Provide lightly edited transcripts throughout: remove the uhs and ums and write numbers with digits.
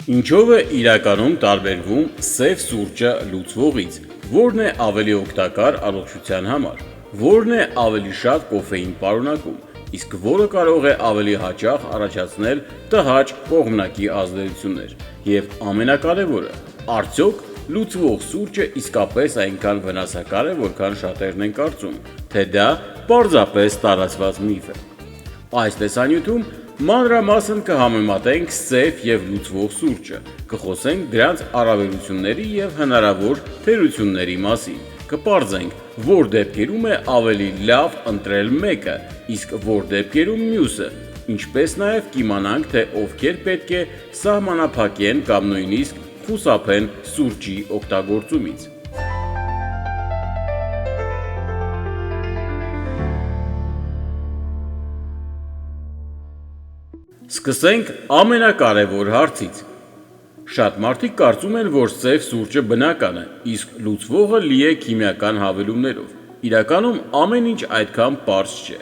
Ինչով է իրականում տարբերվում սև սուրճը լուծվողից, որն է ավելի օգտակար առողջության համար, որն է ավելի շատ կոֆեին պարունակում, իսկ որը կարող է ավելի հաճախ առաջացնել տհաճ կողմնակի ազդեցություններ, և ամենակարևորը, արդյոք լուծվող սուրճը իսկապես այնքան վնասակար է, որքան շատերն են կարծում, թե դա պարզապես տարածված միֆ է։ Այս տեսանյութում մանրամասն կհամեմատենք սև և լուծվող սուրճը, կխոսենք դրանց առավելությունների և հնարավոր թերությունների մասին, կպարզենք, որ դեպքերում է ավելի լավ ընտրել մեկը, իսկ որ դեպքերում մյուսը, ինչպես նաև կիմանանք, թե ովքեր պետք է սահմանափակեն կամ նույնիսկ խուսափեն սուրճի օգտագործումից։ Սկսենք ամենակարևոր հարցից։ Շատ մարդիկ կարծում են, որ սև սուրճը բնական է, իսկ լուծվողը լի է քիմիական հավելումներով։ Իրականում ամեն ինչ այդքան պարզ չէ։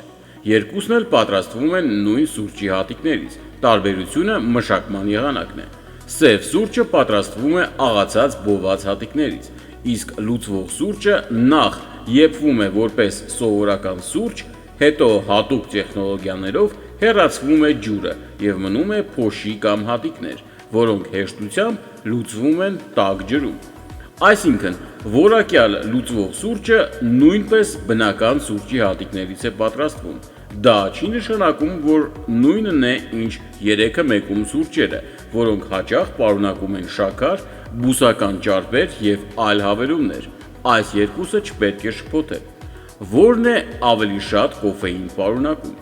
Երկուսն էլ պատրաստվում են նույն սուրճի հատիկներից, տարբերությունը մշակման եղանակն է։ Սև սուրճը պատրաստվում է աղացած բոված հատիկներից, իսկ լուծվող սուրճը նախ եփվում է որպես սովորական սուրճ, հետո հատուկ տեխնոլոգիաներով հեռացվում է ջուրը և մնում է փոշի կամ հատիկներ, որոնք հեշտությամբ լուծվում են տաք ջրում։ Այսինքն, որակյալ լուծվող սուրճը նույնպես բնական սուրճի հատիկներից է պատրաստվում։ Դա չի նշանակում, որ նույնն է, ինչ երեքը մեկում սուրճերը, որոնք հաճախ պարունակում են շաքար, բուսական ճարպեր և այլ հավելումներ։ Այս երկուսը չպետք է շփոթել։ Որն է ավելի շատ կոֆեին պարունակում։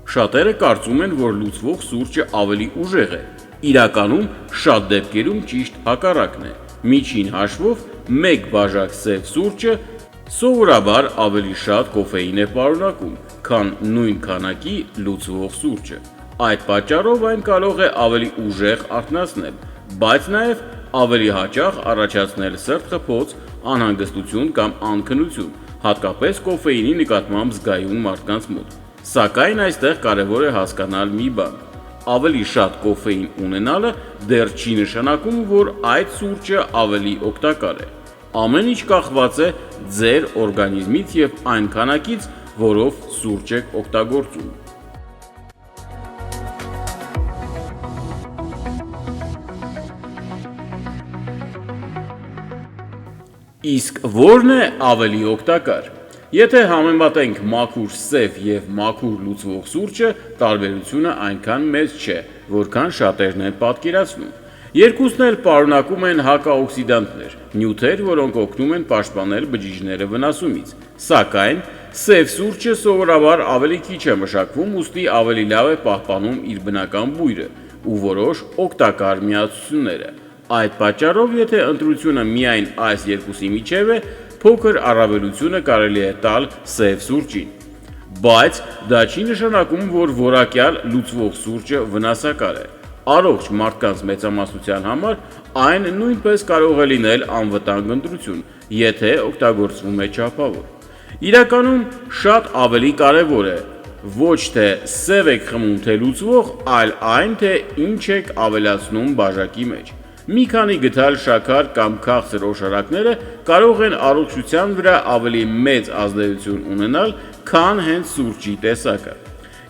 Շատերը կարծում են, որ լուծվող սուրճը ավելի ուժեղ է։ Իրականում շատ դեպքերում ճիշտ հակառակն է։ Միջին հաշվով մեկ բաժակ սև սուրճը սովորաբար ավելի շատ կոֆեին է պարունակում, քան նույն քանակի լուծվող սուրճը։ Այդ պատճառով այն կարող է ավելի ուժեղ արթնացնել, բայց նաև ավելի հաճախ առաջացնել սրտխփոց, անհանգստություն կամ անքնություն, հատկապես կոֆեինի նկատմամբ զգայուն մարդկանց մոտ։ Սակայն այստեղ կարևոր է հասկանալ մի բան. ավելի շատ կոֆեին ունենալը դեռ չի նշանակում, որ այդ սուրճը ավելի օգտակար է։ Ամեն ինչ կախված է ձեր օրգանիզմից և այն քանակից, որով սուրճ եք օգտագործում։ Իսկ որն է ավելի օգտակար։ Եթե համեմատենք մաքուր սև և մաքուր լուծվող սուրճը, տարբերությունը այնքան մեծ չէ, որքան շատերն են պատկերացնում։ Երկուսն էլ պարունակում են հակաօքսիդանտներ, նյութեր, որոնք օգնում են պաշտպանել բջիջները վնասումից։ Սակայն սև սուրճը սովորաբար ավելի քիչ է մշակվում, ուստի ավելի լավ է պահպանում իր բնական բույրը ու որոշ օգտակար միացությունները։ Այդ պատճառով, եթե ընտրությունը միայն այս երկուսի միջև է, փոքր առավելությունը կարելի է տալ սև սուրճին։ Բայց դա չի նշանակում, որ որակյալ լուծվող սուրճը վնասակար է։ Առողջ մարդկանց մեծամասնության համար այն նույնպես կարող է լինել անվտանգ ընտրություն, եթե օգտագործվում է չափավոր։ Իրականում շատ ավելի կարևոր է ոչ թե սև եք խմում թե լուծվող, այլ այն, թե ինչ եք ավելացնում բաժակի մեջ։ Մի քանի գդալ շաքար կամ քաղցր օժառակները կարող են առողջության վրա ավելի մեծ ազդեցություն ունենալ, քան հենց սուրճի տեսակը։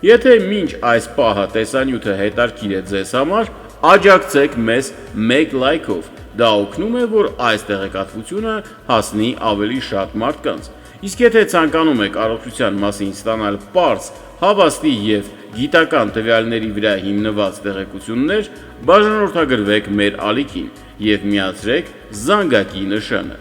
Եթե մինչ այս պահը տեսանյութը հետաքրքիր է ձեզ համար, աջակցեք մեզ մեկ լայքով։ Դա օգնում է, որ այս տեղեկատվությունը հասնի ավելի շատ մարդկանց։ Իսկ եթե ցանկանում եք առողջության մասին ստանալ պարզ, հավաստի և գիտական տվյալների վրա հիմնված տեղեկություններ, բաժանորդագրվեք մեր ալիքին և միացրեք զանգակի նշանը։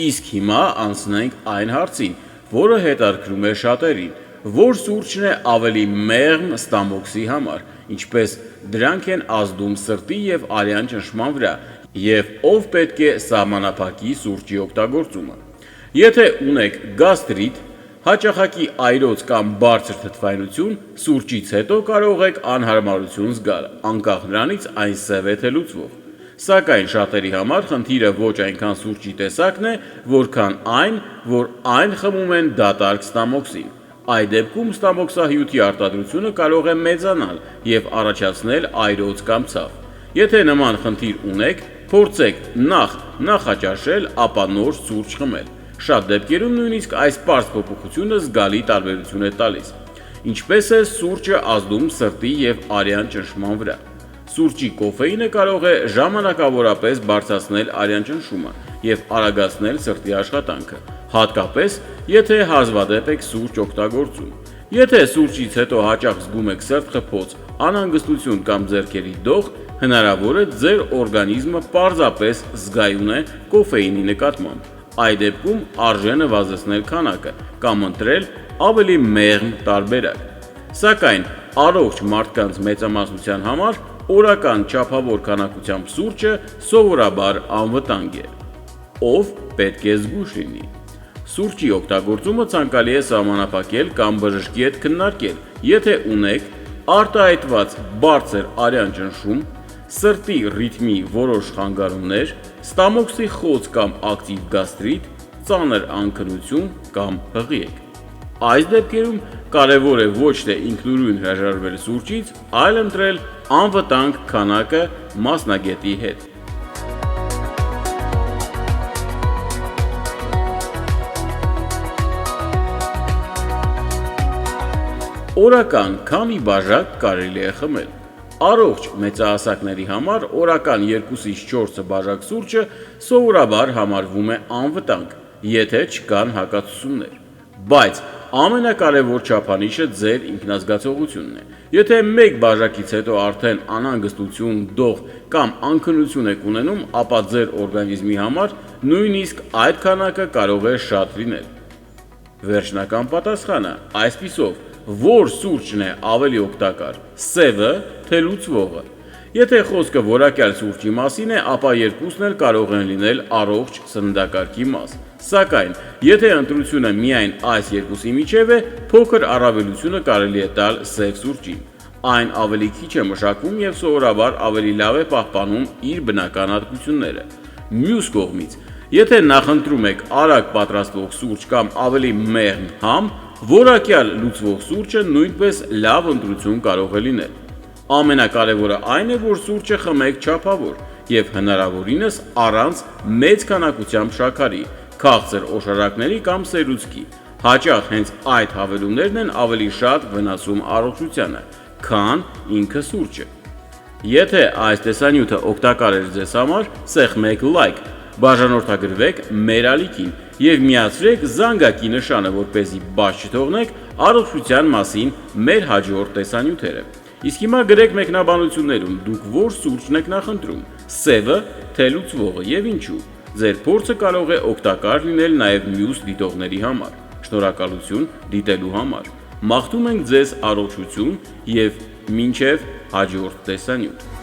Իսկ հիմա անցնենք այն հարցին, որը հետաքրքրում է շատերին, որ սուրճն է ավելի մեղմ ստամոքսի համար, ինչպես դրանք են ազդում սրտի և արյան ճնշման վրա, և ով պետք է սահմանափակի սուրճի օգտագործումը։ Եթե ունեք գաստրիտ, հաճախակի այրոց կամ բարձր թթվայնություն, սուրճից հետո կարող եք անհարմարություն զգալ, անկախ նրանից այն սև է թե լուծվող։ Սակայն շատերի համար խնդիրը ոչ այնքան սուրճի տեսակն է, որքան այն, որ այն խմում են դատարկ ստամոքսին։ Այդ դեպքում ստամոքսահյութի արտադրությունը կարող է մեծանալ և առաջացնել այրոց կամ ցավ։ Եթե նման խնդիր ունեք, փորձեք նախ նախաճաշել, ապա նոր սուրճ խմել։ Շատ դեպքերում նույնիսկ այս պարզ փոփոխությունը զգալի տարբերություն է տալիս։ Ինչպես է սուրճը ազդում սրտի և արյան ճնշման վրա։ Սուրճի կոֆեինը կարող է ժամանակավորապես բարձրացնել արյան ճնշումը և արագացնել սրտի աշխատանքը, հատկապես եթե հազվադեպ եք սուրճ օգտագործում։ Եթե սուրճից հետո հաճախ զգում եք սրտխփոց, անհանգստություն կամ ձեռքերի դող, հնարավոր է ձեր օրգանիզմը պարզապես զգայուն է կոֆեինի նկատմամբ։ Այդ դեպքում արժե նվազեցնել քանակը կամ ընտրել ավելի մեղմ տարբերակ։ Սակայն առողջ մարդկանց մեծամասնության համար օրական չափավոր քանակությամբ սուրճը սովորաբար անվտանգ է։ Ով պետք է զգույշ լինի։ Սուրճի օգտագործումը ցանկալի է սահմանափակել կամ բժշկի հետ քննարկել, եթե ունեք արտահայտված բարձր արյան ճնշում, սրտի ռիթմի որոշ խանգարումներ, ստամոքսի խոց կամ ակտիվ գաստրիտ, ծանր անքնություն կամ հղիեք։ Այս դեպքերում կարևոր է ոչ թե ինքնուրույն հրաժարվել սուրճից, այլ ընտրել անվտանգ քանակը մասնագետի հետ։ Օրական քանի բաժակ կարելի է խմել։ Առողջ մեծահասակների համար օրական 2-ից 4 բաժակ սուրճը սովորաբար համարվում է անվտանգ, եթե չկան հակացություններ։ Բայց ամենակարևոր չափանիշը ձեր ինքնազգացողությունն է։ Եթե մեկ բաժակից հետո արդեն անհանգստություն, դող կամ անքնություն եք ունենում, ապա ձեր օրգանիզմի համար նույնիսկ այդ քանակը կարող է շատ լինել։ Վերջնական պատասխանը այսպիսով, որ սուրճն է ավելի օգտակար՝ սևը, թե լուծվողը։ Եթե խոսքը որակյալ սուրճի մասին է, ապա երկուսն էլ կարող են լինել առողջ սննդակարգի մաս։ Սակայն, եթե ընտրությունը միայն այս երկուսի միջև է, փոքր առավելությունը կարելի է տալ սև սուրճին։ Այն ավելի քիչ է մշակվում և սովորաբար ավելի լավ է պահպանում իր բնական հատկությունները։ Մյուս կողմից, եթե նախընտրում եք արագ պատրաստվող սուրճ կամ ավելի մեղմ համ, որակյալ լուծվող սուրճը նույնպես լավ ընտրություն կարող է լինել։ Ամենակարևորը այն է, որ սուրճը խմեք չափավոր և հնարավորինս առանց մեծ քանակությամբ շաքարի, քաղցր օշարակների կամ սերուցքի։ Հաճախ հենց այդ հավելումներն են ավելի շատ վնասում առողջությանը, քան ինքը սուրճը։ Եթե այս տեսանյութը օգտակար էր ձեզ համար, սեղմեք լայք, բաժանորդագրվեք մեր ալիքին և միացրեք զանգակի նշանը, որպեսզի բաց չթողնեք առողջության մասին մեր հաջորդ տեսանյութերը։ Իսկ հիմա գրեք մեկնաբանություններում դուք որ սուրճն եք նախընտրում՝ սևը, թե լուծվողը և ինչու։ Ձեր փորձը կարող է օգտակար լինել նաև մյուս դիտողների համար։ Շնորհակալություն դիտելու համար։ Մաղթում ենք ձեզ առողջություն և մինչև հաջորդ տեսանյութ։